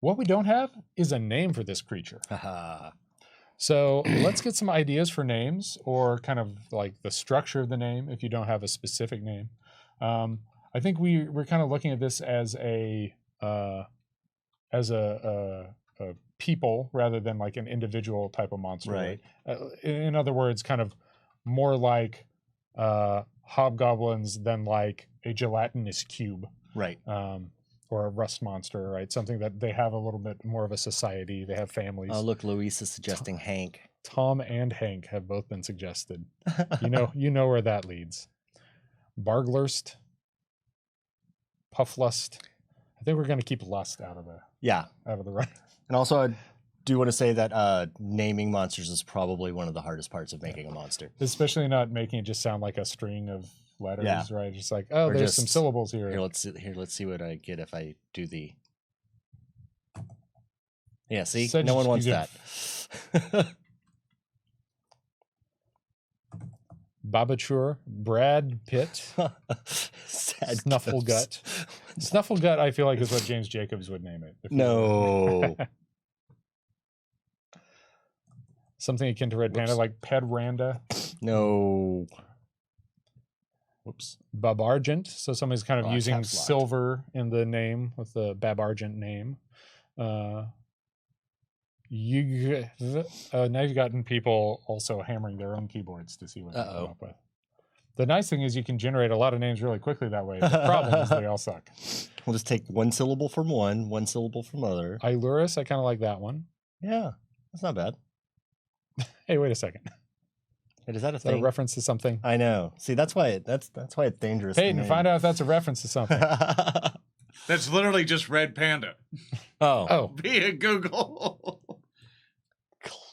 What we don't have is a name for this creature. So let's get some ideas for names, or kind of like the structure of the name if you don't have a specific name. I think we're kind of looking at this as a people rather than like an individual type of monster. Right. In other words, kind of more like hobgoblins than like a gelatinous cube. Right. Or a rust monster, right? Something that they have a little bit more of a society. They have families. Oh, look, Luis is suggesting Hank. Tom and Hank have both been suggested. You know where that leads. Barglurst, Pufflust. I think we're going to keep lust out of the run. And also, I do want to say that naming monsters is probably one of the hardest parts of making a monster. Especially not making it just sound like a string of letters, right? Just like, oh, there's some syllables here. Let's see what I get if I do the. Yeah, see, no one wants that. Babature, Brad Pitt, Snufflegut. Snufflegut, I feel like is what James Jacobs would name it. No. Something akin to Red Panda, like Pedranda. No. Whoops. Babargent. So somebody's kind of using silver in the name with the Babargent name. Now you've gotten people also hammering their own keyboards to see what they come up with. The nice thing is you can generate a lot of names really quickly that way. The problem is they all suck. We'll just take one syllable from one syllable from other. Ilurus, I kind of like that one. Yeah, that's not bad. Hey, wait a second. Wait, is that a thing? A reference to something? I know. See, that's why it's dangerous. Peyton, find out if that's a reference to something. That's literally just Red Panda. Oh. Via Google.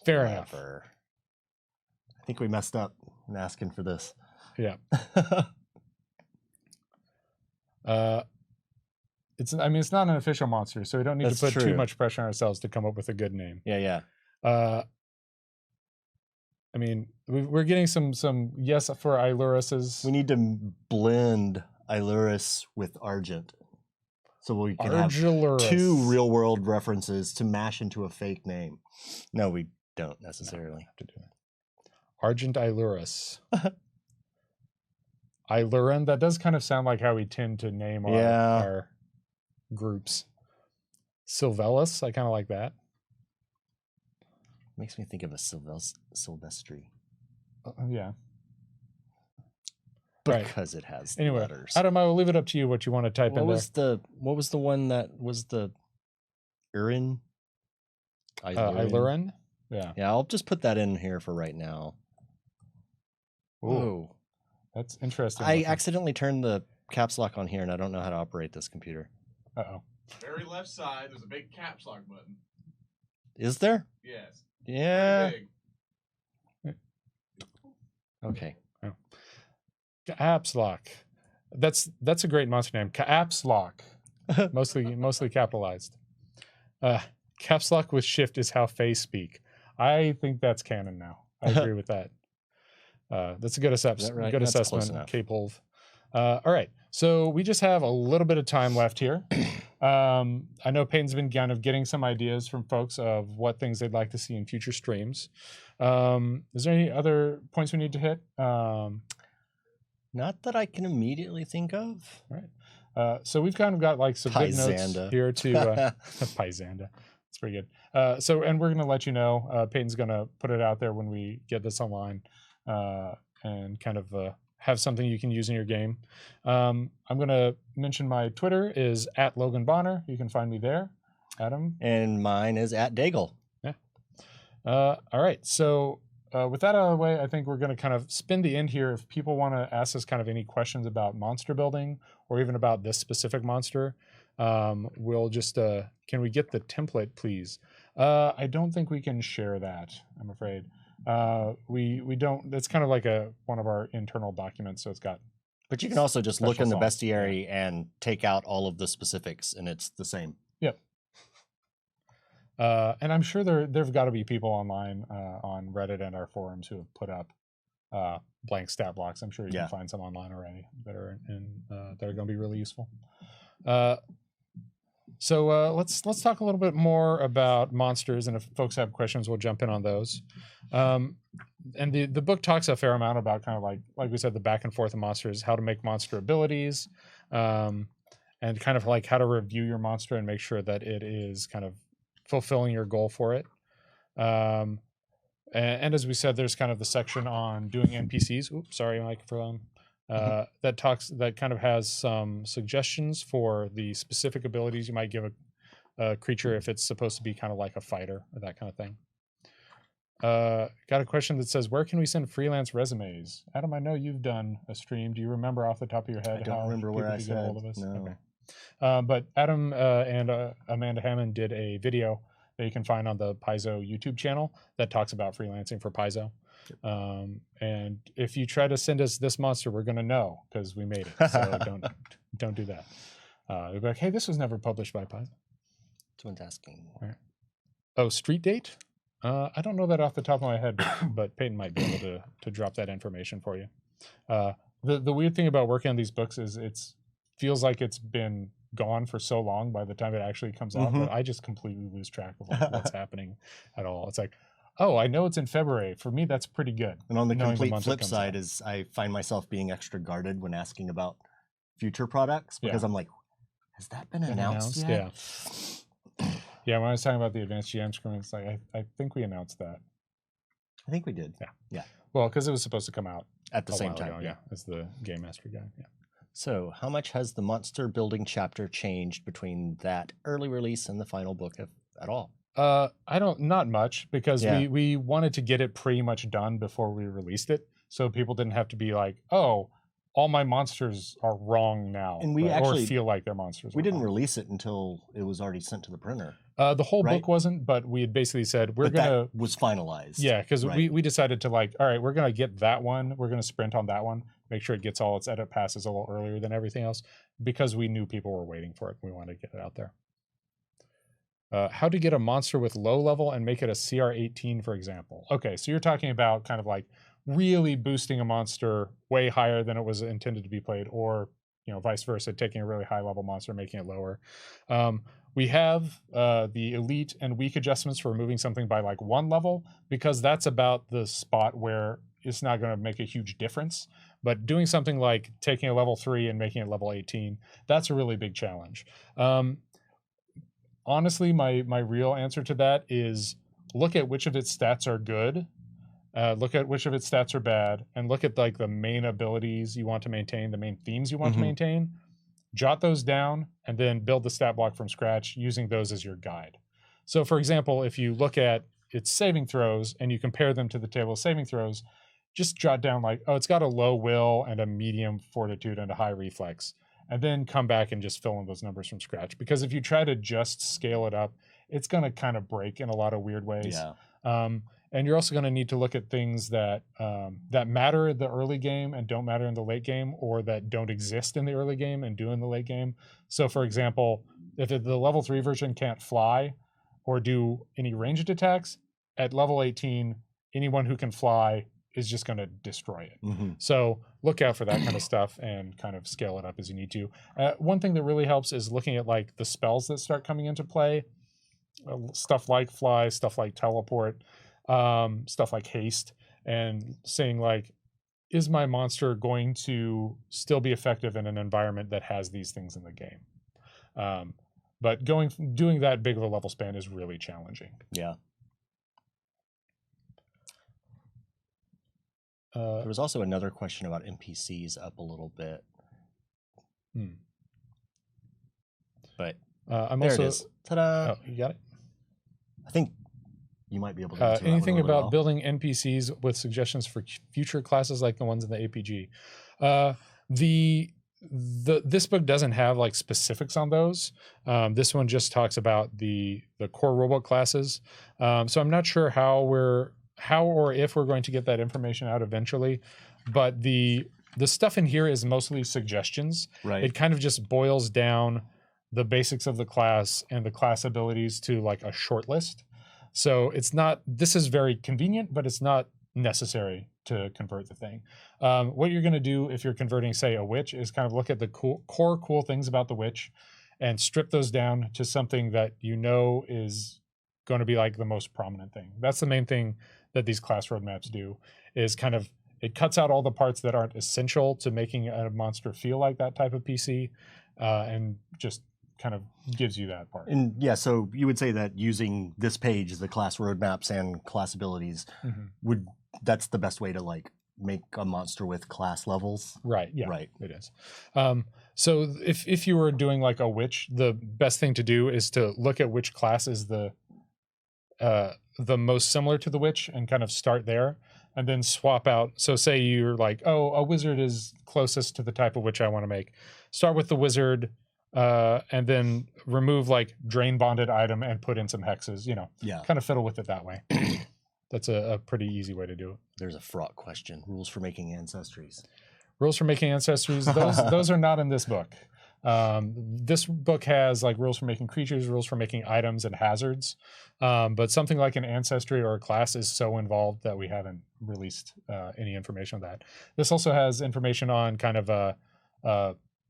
Fair enough. I think we messed up in asking for this. Yeah. It's not an official monster, so we don't need to put too much pressure on ourselves to come up with a good name. Yeah. We're getting some yes for Iluruses. We need to blend Ilurus with Argent. So we can have Argilurus. 2 real-world references to mash into a fake name. No, we don't necessarily. have to do it. Argent Ilurus. Iluran, that does kind of sound like how we tend to name our groups. Sylvelis, I kind of like that. Makes me think of a Sylvestri. Yeah. Because it has letters. Adam, I will leave it up to you what you want to type in there. What was the one that was the Urin? Iluran? Yeah. Yeah, I'll just put that in here for right now. Ooh. That's interesting. I accidentally turned the caps lock on here, and I don't know how to operate this computer. Uh-oh. Very left side, there's a big caps lock button. Is there? Yes. Yeah. Very big. Okay. Oh. Caps lock. That's a great monster name. Caps lock. mostly capitalized. Caps lock with shift is how Fae speak. I think that's canon now. I agree with that. That's a good assessment. Right? Good That's assessment, K-Pulv. All right. So we just have a little bit of time left here. I know Peyton's been kind of getting some ideas from folks of what things they'd like to see in future streams. Is there any other points we need to hit? Not that I can immediately think of. All right. So we've kind of got like some good notes here to Paisanda. That's pretty good. And we're going to let you know. Peyton's going to put it out there when we get this online and kind of have something you can use in your game. I'm going to mention my Twitter is @LoganBonner. You can find me there. Adam? And mine is @Daigle. Yeah. All right. So with that out of the way, I think we're going to kind of spin the end here. If people want to ask us kind of any questions about monster building or even about this specific monster, we'll just, can we get the template, please? I don't think we can share that, I'm afraid. We don't, it's kind of like one of our internal documents. So it's got, but you can also just look in the sauce. bestiary and take out all of the specifics and it's the same. Yep. And I'm sure there've got to be people online on Reddit and our forums who have put up blank stat blocks. I'm sure you can find some online already that are that are going to be really useful. So let's talk a little bit more about monsters, and if folks have questions, we'll jump in on those. And the book talks a fair amount about kind of like we said, the back and forth of monsters, how to make monster abilities, and kind of like how to review your monster and make sure that it is kind of fulfilling your goal for it. And as we said, there's kind of the section on doing NPCs. Oops, sorry, microphone. That kind of has some suggestions for the specific abilities you might give a creature if it's supposed to be kind of like a fighter or that kind of thing. Got a question that says, where can we send freelance resumes? Adam, I know you've done a stream. Do you remember off the top of your head? I don't remember where I said. Get a hold of us? No. Okay. But Adam and Amanda Hammond did a video that you can find on the Paizo YouTube channel that talks about freelancing for Paizo. And if you try to send us this monster, we're going to know because we made it. So don't do that. They'll be like, hey, this was never published by Paizo. Someone's asking. Right. Oh, street date? I don't know that off the top of my head, but Peyton might be able to drop that information for you. The weird thing about working on these books is it's feels like it's been gone for so long by the time it actually comes out that I just completely lose track of what's happening at all. It's like, oh, I know it's in February. For me, that's pretty good. And on the complete flip side is I find myself being extra guarded when asking about future products because I'm like, has that been announced yet? Yeah, when I was talking about the advanced GM screen, it's like, I think we announced that. I think we did. Yeah. Well, because it was supposed to come out at the same time. Ago, as the Gamemastery guide. Yeah. So how much has the monster building chapter changed between that early release and the final book, if at all? Not much, because we wanted to get it pretty much done before we released it. So people didn't have to be like, oh, all my monsters are wrong now. And we actually or feel like they're monsters. We didn't release it until it was already sent to the printer. The whole book wasn't, but we had basically said that was finalized. Yeah, because we decided to all right, we're gonna get that one. We're gonna sprint on that one. Make sure it gets all its edit passes a little earlier than everything else, because we knew people were waiting for it. We wanted to get it out there. How to get a monster with low level and make it a CR 18, for example. Okay, so you're talking about kind of like really boosting a monster way higher than it was intended to be played, or vice versa, taking a really high level monster, making it lower. We have the elite and weak adjustments for moving something by like 1 level, because that's about the spot where it's not going to make a huge difference. But doing something like taking a level 3 and making it level 18, that's a really big challenge. Honestly, my real answer to that is look at which of its stats are good, look at which of its stats are bad, and look at like the main abilities you want to maintain, the main themes you want to maintain. Jot those down, and then build the stat block from scratch using those as your guide. So, for example, if you look at its saving throws and you compare them to the table of saving throws, just jot down like, oh, it's got a low will and a medium fortitude and a high reflex, and then come back and just fill in those numbers from scratch. Because if you try to just scale it up, it's going to kind of break in a lot of weird ways. Yeah. And you're also going to need to look at things that that matter in the early game and don't matter in the late game, or that don't exist in the early game and do in the late game. So, for example, if the level 3 version can't fly or do any ranged attacks, at level 18, anyone who can fly is just going to destroy it. So look out for that kind of stuff and kind of scale it up as you need to. One thing that really helps is looking at like the spells that start coming into play. Stuff like fly, stuff like teleport, stuff like haste, and saying like, is my monster going to still be effective in an environment that has these things in the game? But doing that big of a level span is really challenging. Yeah. There was also another question about NPCs up a little bit. But I'm there also, it is. Ta-da! Oh, you got it? I think you might be able to answer that anything one really about well. building NPCs with suggestions for future classes like the ones in the APG? This book doesn't have like specifics on those. This one just talks about the core robot classes. So I'm not sure how or if we're going to get that information out eventually, but the stuff in here is mostly suggestions. Right. It kind of just boils down the basics of the class and the class abilities to like a short list. So this is very convenient, but it's not necessary to convert the thing. What you're going to do if you're converting, say, a witch is kind of look at the core cool things about the witch and strip those down to something that you know is going to be like the most prominent thing. That's the main thing that these class roadmaps do, is kind of, it cuts out all the parts that aren't essential to making a monster feel like that type of PC, and just kind of gives you that part. And yeah, so you would say that using this page, the class roadmaps and class abilities, that's the best way to like make a monster with class levels? Right, yeah, right. It is. So if you were doing like a witch, the best thing to do is to look at which class is the most similar to the witch and kind of start there, and then swap out. So say you're like, oh, a wizard is closest to the type of witch I want to make. Start with the wizard, and then remove like drain bonded item and put in some hexes, kind of fiddle with it that way. That's a pretty easy way to do it. There's a fraught question. Rules for making ancestries. Rules for making ancestries. Those are not in this book. This book has like rules for making creatures, rules for making items and hazards. But something like an ancestry or a class is so involved that we haven't released any information on that. This also has information on kind of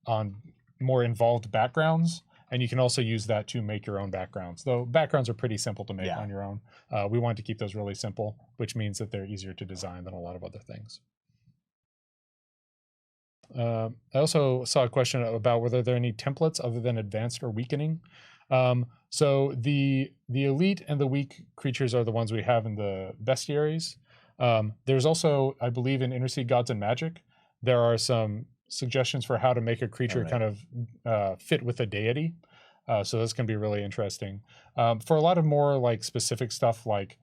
on more involved backgrounds, and you can also use that to make your own backgrounds. Though backgrounds are pretty simple to make on your own. We want to keep those really simple, which means that they're easier to design than a lot of other things. I also saw a question about whether there are any templates other than advanced or weakening. So the elite and the weak creatures are the ones we have in the bestiaries. There's also, I believe, in Interseed Gods and Magic, there are some suggestions for how to make a creature kind of fit with a deity. So that's going to be really interesting. For a lot of more like specific stuff, like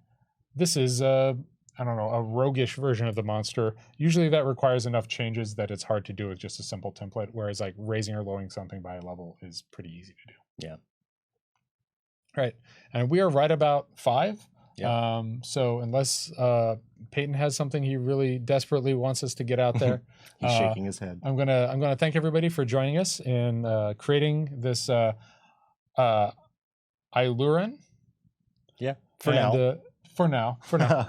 this is I don't know, a roguish version of the monster. Usually that requires enough changes that it's hard to do with just a simple template, whereas like raising or lowering something by a level is pretty easy to do. Yeah. Right. And we are right about 5. Yeah. So unless Peyton has something he really desperately wants us to get out there, he's shaking his head. I'm gonna thank everybody for joining us in creating this Iluran. Yeah. For now.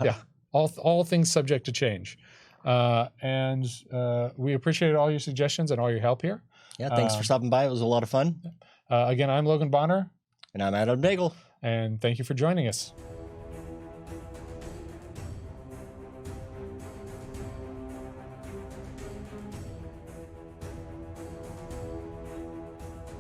Yeah. All things subject to change. And we appreciate all your suggestions and all your help here. Yeah, thanks for stopping by. It was a lot of fun. Again, I'm Logan Bonner. And I'm Adam Daigle. And thank you for joining us.